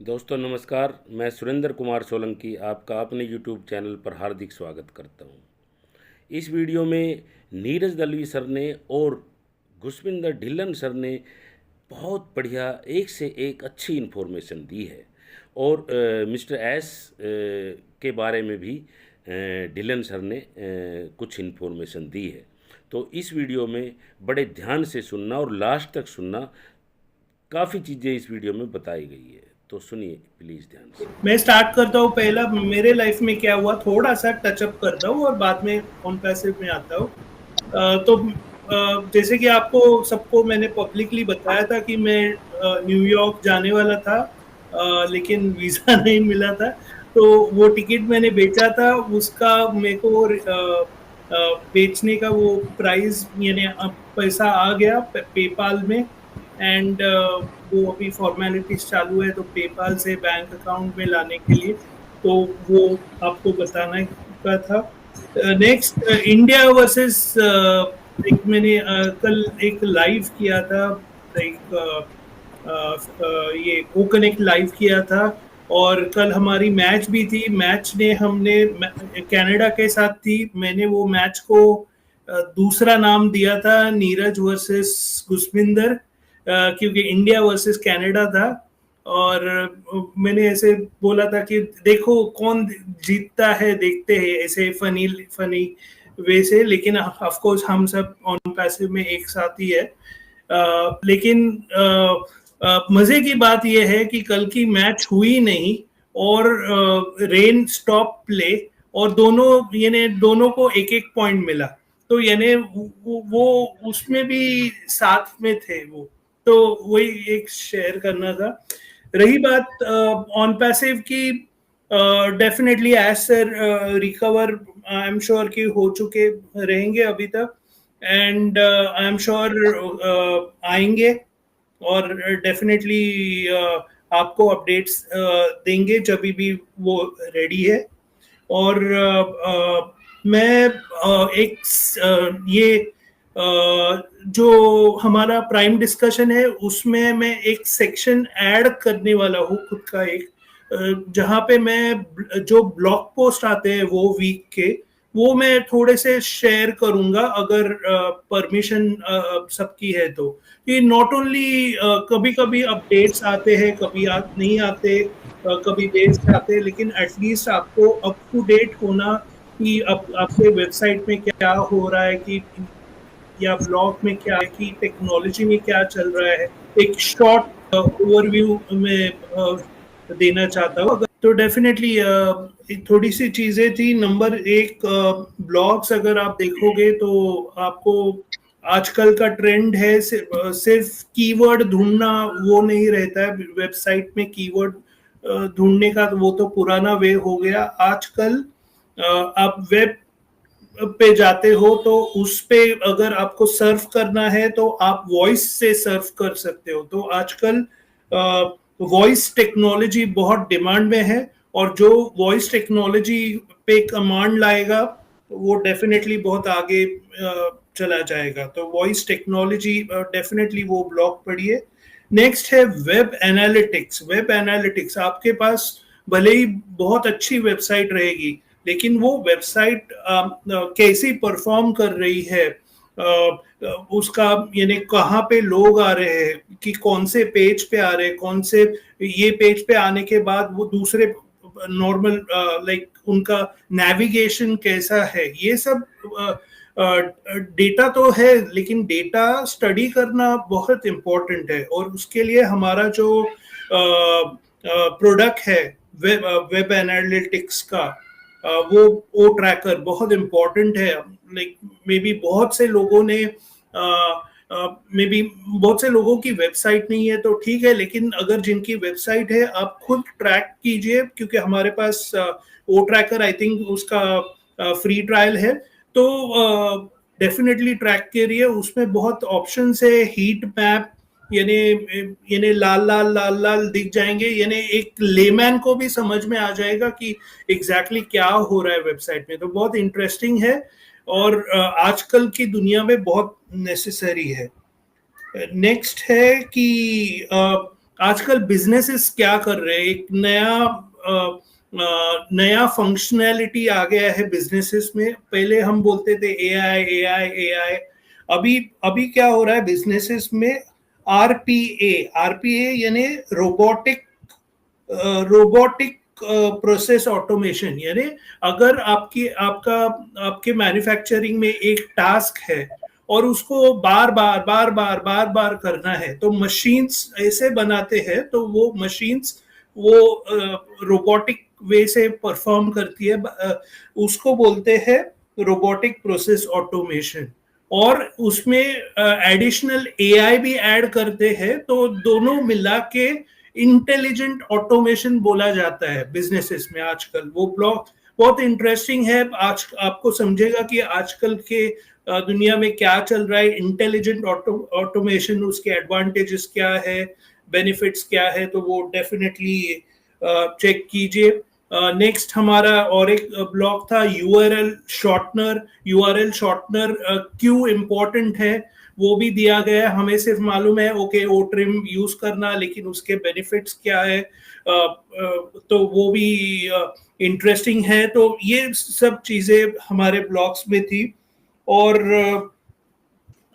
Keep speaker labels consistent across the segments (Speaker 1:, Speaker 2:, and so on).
Speaker 1: दोस्तों नमस्कार। मैं सुरेंद्र कुमार सोलंकी आपका अपने यूट्यूब चैनल पर हार्दिक स्वागत करता हूं। इस वीडियो में नीरज दलवी सर ने और गुरविंदर ढिल्लन सर ने बहुत बढ़िया एक से एक अच्छी इन्फॉर्मेशन दी है और मिस्टर एस के बारे में भी ढिल्लन सर ने कुछ इन्फॉर्मेशन दी है। तो इस वीडियो में बड़े ध्यान से सुनना और लास्ट तक सुनना। काफ़ी चीज़ें इस वीडियो में बताई गई है, तो सुनिए प्लीज़ ध्यान से।
Speaker 2: मैं स्टार्ट करता हूँ। पहला मेरे लाइफ में क्या हुआ थोड़ा सा टचअप करता हूँ और बाद में ऑन पैसिव में आता हूँ। जैसे कि आपको सबको मैंने पब्लिकली बताया था कि मैं न्यूयॉर्क जाने वाला था, लेकिन वीज़ा नहीं मिला था। तो वो टिकट मैंने बेचा था, उसका मेरे को बेचने का वो प्राइस यानी पैसा आ गया पेपाल में। एंड वो अभी फॉर्मेलिटीज चालू है तो पेपाल से बैंक अकाउंट में लाने के लिए, तो वो आपको बताना का था। नेक्स्ट इंडिया वर्सेस एक मैंने कल एक लाइव किया था, एक ये ओ कनेक्ट लाइव किया था और कल हमारी मैच भी थी। मैच ने हमने कनाडा के साथ थी। मैंने वो मैच को दूसरा नाम दिया था नीरज वर्सेस गुरविंदर, क्योंकि इंडिया वर्सेस कनाडा था। और मैंने ऐसे बोला था कि देखो कौन जीतता है, देखते हैं, ऐसे फनी फनी वे से। लेकिन ऑफ कोर्स हम सब ऑन पैसिव में एक साथ ही है। लेकिन मजे की बात यह है कि कल की मैच हुई नहीं और रेन स्टॉप प्ले और दोनों को एक एक पॉइंट मिला। तो यानी वो उसमें भी साथ में थे वो। तो वही एक शेयर करना था। रही बात ऑन पैसिव की, definitely as sir recover I am sure कि हो चुके रहेंगे अभी तक। एंड आई एम श्योर आएंगे और डेफिनेटली आपको अपडेट्स देंगे जब भी वो रेडी है। और मैं एक ये जो हमारा प्राइम डिस्कशन है उसमें मैं एक सेक्शन ऐड करने वाला हूँ खुद का, एक जहाँ पे मैं जो ब्लॉग पोस्ट आते हैं वो वीक के, वो मैं थोड़े से शेयर करूंगा अगर परमिशन सबकी है तो। कि नॉट ओनली कभी कभी अपडेट्स आते हैं, कभी नहीं आते, कभी देर से आते हैं, लेकिन एटलीस्ट आपको अप टू डेट होना कि आपके वेबसाइट में क्या हो रहा है, कि या ब्लॉग में क्या है, कि टेक्नोलॉजी में क्या चल रहा है, एक शॉर्ट ओवरव्यू में देना चाहता हूँ। तो डेफिनेटली थोड़ी सी चीजें थी। नंबर एक, ब्लॉग्स अगर आप देखोगे तो आपको आजकल का ट्रेंड है सिर्फ कीवर्ड ढूंढना, वो नहीं रहता है वेबसाइट में कीवर्ड ढूंढने का। वो तो पुराना वे हो गया। आजकल आप वेब पे जाते हो तो उस पे अगर आपको सर्व करना है तो आप वॉइस से सर्व कर सकते हो। तो आजकल वॉइस टेक्नोलॉजी बहुत डिमांड में है और जो वॉइस टेक्नोलॉजी पे कमांड लाएगा वो डेफिनेटली बहुत आगे चला जाएगा। तो वॉइस टेक्नोलॉजी डेफिनेटली वो ब्लॉग पढ़िए। नेक्स्ट है वेब एनालिटिक्स। वेब एनालिटिक्स आपके पास भले ही बहुत अच्छी वेबसाइट रहेगी, लेकिन वो वेबसाइट कैसी परफॉर्म कर रही है, उसका यानी कहाँ पे लोग आ रहे हैं, कि कौन से पेज पे आ रहे हैं, कौन से ये पेज पे आने के बाद वो दूसरे नॉर्मल लाइक उनका नेविगेशन कैसा है, ये सब डेटा तो है, लेकिन डेटा स्टडी करना बहुत इम्पोर्टेंट है। और उसके लिए हमारा जो प्रोडक्ट है वेब एनालिटिक्स का, वो ट्रैकर बहुत इम्पोर्टेंट है। लाइक मे बी बहुत से लोगों ने मे बी बहुत से लोगों की वेबसाइट नहीं है तो ठीक है, लेकिन अगर जिनकी वेबसाइट है आप खुद ट्रैक कीजिए, क्योंकि हमारे पास वो ट्रैकर आई थिंक उसका फ्री ट्रायल है। तो डेफिनेटली ट्रैक करिए, उसमें बहुत ऑप्शन है। हीट मैप यानी यानी लाल लाल लाल लाल दिख जाएंगे, यानी एक लेमैन को भी समझ में आ जाएगा कि एग्जैक्टली क्या हो रहा है वेबसाइट में। तो बहुत इंटरेस्टिंग है और आजकल की दुनिया में बहुत नेसेसरी है। नेक्स्ट है कि आजकल बिजनेसेस क्या कर रहे हैं, एक नया फंक्शनैलिटी आ गया है बिजनेसेस में। पहले हम बोलते थे एआई एआई एआई, अभी अभी क्या हो रहा है बिजनेसेस में, आरपीए। आरपीए यानी रोबोटिक रोबोटिक प्रोसेस ऑटोमेशन। यानी अगर आपके मैन्युफैक्चरिंग में एक टास्क है और उसको बार बार करना है, तो मशीन्स ऐसे बनाते हैं, तो वो मशीन्स वो रोबोटिक वे से परफॉर्म करती है। उसको बोलते हैं रोबोटिक प्रोसेस ऑटोमेशन। और उसमें एडिशनल एआई भी ऐड करते हैं, तो दोनों मिला के इंटेलिजेंट ऑटोमेशन बोला जाता है बिजनेसेस में आजकल। वो ब्लॉग बहुत इंटरेस्टिंग है। आज आपको समझेगा कि आजकल के दुनिया में क्या चल रहा है, इंटेलिजेंट ऑटोमेशन, उसके एडवांटेजेस क्या है, बेनिफिट्स क्या है, तो वो डेफिनेटली चेक कीजिए। नेक्स्ट हमारा और एक ब्लॉग था यूआरएल शॉर्टनर। यूआरएल शॉर्टनर क्यों इम्पोर्टेंट है वो भी दिया गया है। हमें सिर्फ मालूम है ओके ओ ट्रिम यूज करना, लेकिन उसके बेनिफिट्स क्या है, तो वो भी इंटरेस्टिंग है। तो ये सब चीजें हमारे ब्लॉग्स में थी। और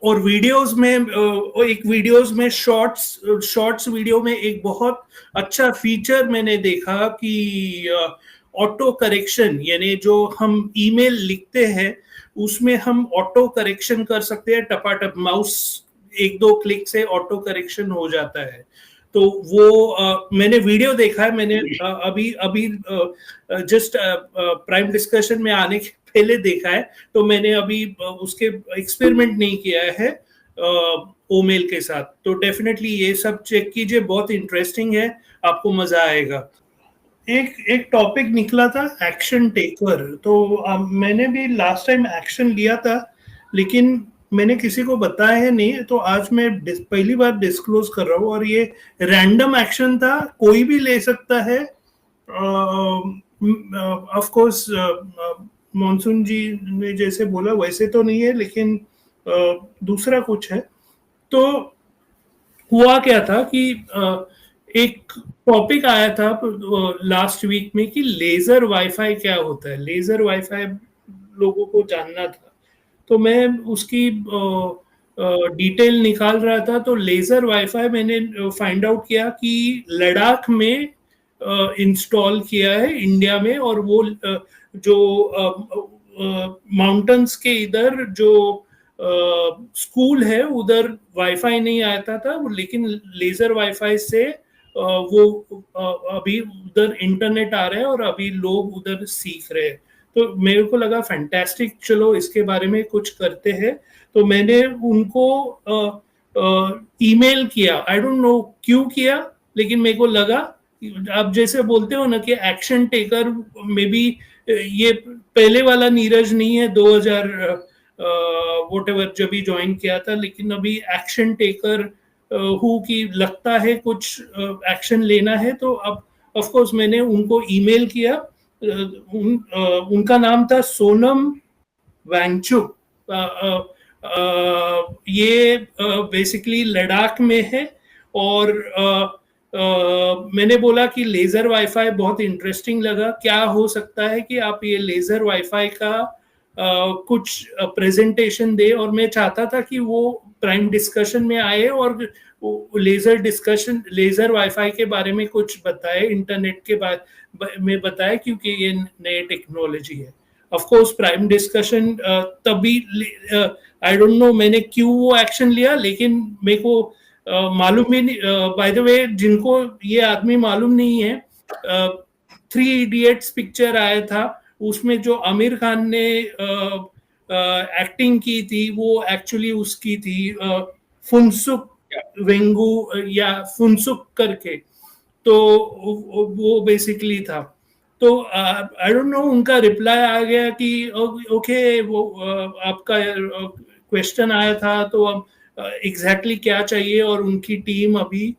Speaker 2: वीडियोस में एक वीडियोस में शॉर्ट्स वीडियो में एक बहुत अच्छा फीचर मैंने देखा कि ऑटो करेक्शन, यानी जो हम ईमेल लिखते हैं उसमें हम ऑटो करेक्शन कर सकते हैं। टपाटप माउस एक दो क्लिक से ऑटो करेक्शन हो जाता है। तो वो मैंने वीडियो देखा है। मैंने अभी अभी जस्ट प्राइम डिस्कशन में आने के पहले देखा है, तो मैंने अभी उसके एक्सपेरिमेंट नहीं किया है ओमेल के साथ। तो डेफिनेटली ये सब चेक कीजिए, बहुत इंटरेस्टिंग है, आपको मजा आएगा। एक टॉपिक निकला था एक्शन टेकर। तो मैंने भी लास्ट टाइम एक्शन लिया था, लेकिन मैंने किसी को बताया है नहीं, तो आज मैं पहली बार डिस्क्लोज कर रहा हूँ। और ये रैंडम एक्शन था, कोई भी ले सकता है। ऑफ कोर्स मॉनसून जी ने जैसे बोला वैसे तो नहीं है, लेकिन दूसरा कुछ है। तो हुआ क्या था कि एक टॉपिक आया था लास्ट वीक में कि लेजर वाईफाई क्या होता है। लेजर वाईफाई लोगों को जानना था, तो मैं उसकी डिटेल निकाल रहा था। तो लेजर वाईफाई मैंने फाइंड आउट किया कि लद्दाख में इंस्टॉल किया है इंडिया में। और वो जो माउंटेन्स के इधर जो स्कूल है उधर वाईफाई नहीं आता था, लेकिन लेजर वाईफाई से वो अभी उधर इंटरनेट आ रहा है और अभी लोग उधर सीख रहे हैं। तो मेरे को लगा फैंटास्टिक, चलो इसके बारे में कुछ करते हैं। तो मैंने उनको ईमेल किया। आई डोंट नो क्यों किया, लेकिन मेरे को लगा आप जैसे बोलते हो ना कि एक्शन टेकर में भी ये पहले वाला नीरज नहीं है 2000 वोट एवर जब भी ज्वाइन किया था, लेकिन अभी एक्शन टेकर हूँ कि लगता है कुछ एक्शन लेना है। तो अब ऑफ कोर्स मैंने उनको ईमेल किया। उनका नाम था सोनम वांगचुक। ये बेसिकली लद्दाख में है। और मैंने बोला कि लेजर वाईफाई बहुत इंटरेस्टिंग लगा, क्या हो सकता है कि आप ये लेजर वाईफाई का कुछ प्रेजेंटेशन दे। और मैं चाहता था कि वो प्राइम डिस्कशन में आए और लेजर वाईफाई के बारे में कुछ बताए, इंटरनेट के बारे में बताए, क्योंकि ये नई टेक्नोलॉजी है। ऑफ कोर्स प्राइम डिस्कशन तभी आई डोंट नो मैंने क्यों वो एक्शन लिया, लेकिन मेरे को मालूम ही नहीं। बाय द वे, जिनको ये आदमी मालूम नहीं है, 3 इडियट्स पिक्चर आया था, उसमें जो आमिर खान ने एक्टिंग की थी वो एक्चुअली उसकी थी फुनसुक वेंगू या फुनसुक करके। तो वो बेसिकली था। तो आई डोंट नो, उनका रिप्लाई आ गया कि ओके वो आपका क्वेश्चन आया था, तो अब एग्जैक्टली क्या चाहिए। और उनकी टीम अभी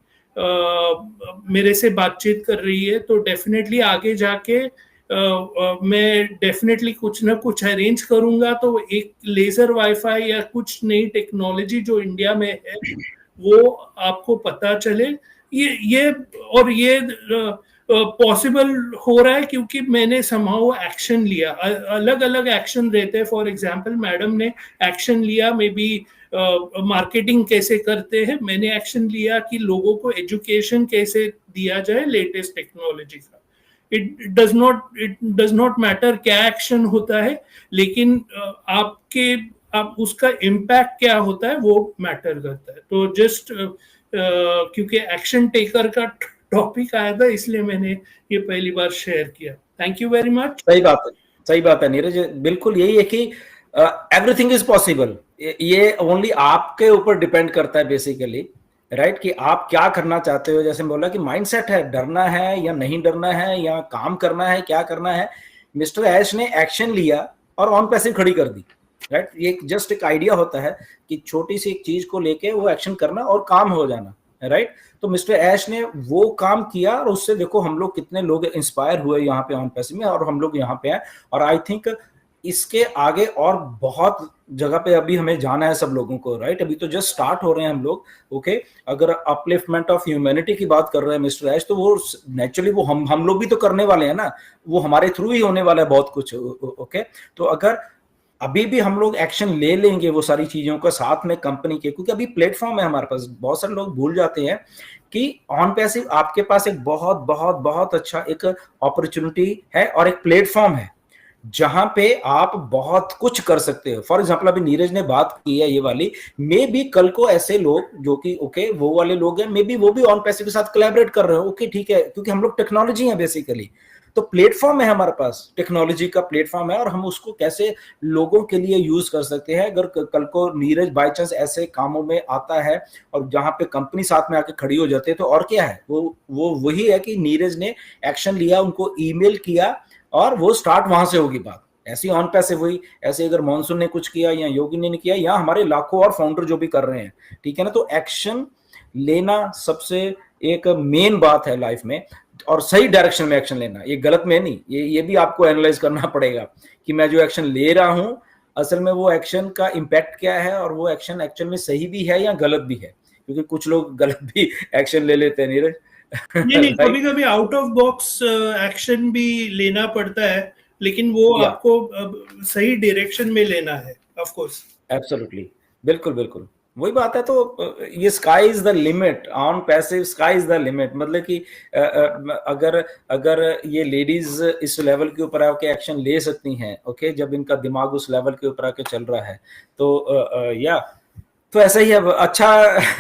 Speaker 2: मेरे से बातचीत कर रही है। तो डेफिनेटली आगे जाके मैं डेफिनेटली कुछ ना कुछ अरेंज करूंगा। तो एक लेजर वाईफाई या कुछ नई टेक्नोलॉजी जो इंडिया में है वो आपको पता चले। ये पॉसिबल हो रहा है क्योंकि मैंने समहाउ एक्शन लिया। अलग अलग एक्शन रहते हैं। फॉर एग्जांपल मैडम ने एक्शन लिया मे बी मार्केटिंग कैसे करते हैं, मैंने एक्शन लिया कि लोगों को एजुकेशन कैसे दिया जाए लेटेस्ट टेक्नोलॉजी का। इट डज नॉट मैटर क्या एक्शन होता है, लेकिन आप उसका इम्पैक्ट क्या होता है वो मैटर करता है। तो जस्ट क्योंकि एक्शन टेकर का टॉपिक आया था इसलिए मैंने ये पहली बार शेयर किया। Thank you very much.
Speaker 3: सही बात है नीरज, बिल्कुल यही है कि एवरीथिंग इज पॉसिबल। ये ओनली आपके ऊपर डिपेंड करता है बेसिकली, राइट, कि आप क्या करना चाहते हो। जैसे बोला कि माइंडसेट है, डरना है या नहीं डरना है, या काम करना है, क्या करना है। मिस्टर ऐश ने एक्शन लिया और ऑन पैसिव खड़ी कर दी, राइट। ये जस्ट एक आइडिया होता है कि छोटी सी एक चीज को लेके वो एक्शन करना और काम हो जाना, राइट। तो मिस्टर ऐश ने वो काम किया और उससे देखो हम लोग कितने लोग इंस्पायर हुए यहाँ पे ऑन पैसिव में, और हम लोग यहाँ पे हैं। और आई थिंक इसके आगे और बहुत जगह पे अभी हमें जाना है सब लोगों को, राइट। अभी तो जस्ट स्टार्ट हो रहे हैं हम लोग, ओके। अगर अपलिफ्टमेंट ऑफ ह्यूमैनिटी की बात कर रहे हैं मिस्टर ऐश, तो वो नेचुरली वो हम लोग भी तो करने वाले हैं ना, वो हमारे थ्रू ही होने वाला है बहुत कुछ, ओके। तो अगर अभी भी हम लोग एक्शन ले लेंगे वो सारी चीजों का साथ में कंपनी के, क्योंकि अभी प्लेटफॉर्म है हमारे पास। बहुत सारे लोग भूल जाते हैं कि ऑन पैसिव आपके पास एक बहुत बहुत बहुत अच्छा एक अपॉर्चुनिटी है और एक प्लेटफॉर्म है जहां पे आप बहुत कुछ कर सकते हो। फॉर एग्जांपल अभी नीरज ने बात की है ये वाली, मे बी कल को ऐसे लोग जो कि ओके वो वाले लोग हैं, मे बी वो भी ऑन पैसिव के साथ कोलैबोरेट कर रहे हो, ओके ठीक है, क्योंकि हम लोग टेक्नोलॉजी है बेसिकली। तो प्लेटफॉर्म है हमारे पास, टेक्नोलॉजी का प्लेटफॉर्म है, और हम उसको कैसे लोगों के लिए यूज कर सकते हैं। अगर कल को नीरज बाय चांस ऐसे कामों में आता है और जहां पे कंपनी साथ में आके खड़ी हो जाती है, तो और क्या है, वो वही है कि नीरज ने एक्शन लिया, उनको ईमेल किया और वो स्टार्ट वहां से होगी बात। ऐसी ऑन पैसिव हुई, ऐसे अगर मॉनसून ने कुछ किया या योगी ने किया या हमारे लाखों और फाउंडर जो भी कर रहे हैं, ठीक है ना। तो एक्शन लेना सबसे एक मेन बात है लाइफ में, और सही डायरेक्शन में एक्शन लेना, ये गलत में नहीं। ये भी आपको एनालाइज करना पड़ेगा कि मैं जो एक्शन ले रहा हूं असल में वो एक्शन का इम्पैक्ट क्या है, और वो एक्शन एक्चुअल में सही भी है या गलत भी है, क्योंकि कुछ लोग गलत भी एक्शन ले लेते हैं नीरज।
Speaker 2: नहीं, कभी कभी आउट ऑफ बॉक्स एक्शन भी लेना पड़ता है, लेकिन वो आपको सही डायरेक्शन में लेना है, ऑफ कोर्स।
Speaker 3: एब्सोल्युटली, बिल्कुल बिल्कुल वही बात है। तो ये sky is the limit, on passive sky is the limit. मतलब कि अगर ये लेडीज इस लेवल के ऊपर आके एक्शन ले सकती हैं, ओके, जब इनका दिमाग उस लेवल के ऊपर आके चल रहा है, तो या तो ऐसा ही अब अच्छा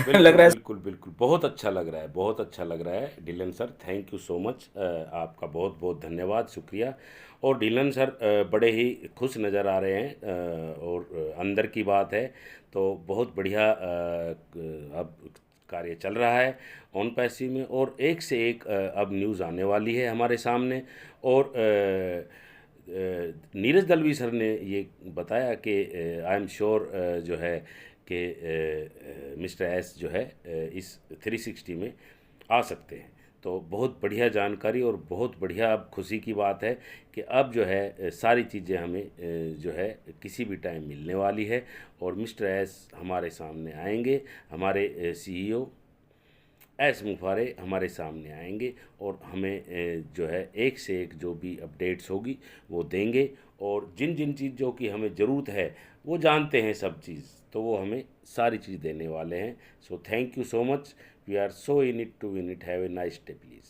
Speaker 3: लग रहा है।
Speaker 1: बिल्कुल बिल्कुल, बहुत अच्छा लग रहा है, बहुत अच्छा लग रहा है Dylan sir. Thank you so much, आपका बहुत बहुत धन्यवाद, शुक्रिया। और डिलन सर बड़े ही खुश नज़र आ रहे हैं, और अंदर की बात है तो बहुत बढ़िया अब कार्य चल रहा है ऑन पैसिव में, और एक से एक अब न्यूज़ आने वाली है हमारे सामने। और नीरज दलवी सर ने ये बताया कि आई एम श्योर जो है कि मिस्टर एस जो है इस 360 में आ सकते हैं। तो बहुत बढ़िया जानकारी और बहुत बढ़िया अब खुशी की बात है कि अब जो है सारी चीज़ें हमें जो है किसी भी टाइम मिलने वाली है, और मिस्टर एस हमारे सामने आएंगे, हमारे CEO एस मुफारे हमारे सामने आएंगे, और हमें जो है एक से एक जो भी अपडेट्स होगी वो देंगे, और जिन जिन चीज़ों की हमें ज़रूरत है वो जानते हैं सब चीज़, तो वो हमें सारी चीज़ देने वाले हैं। So thank you so much, we are so in it to win it. Have a nice day please.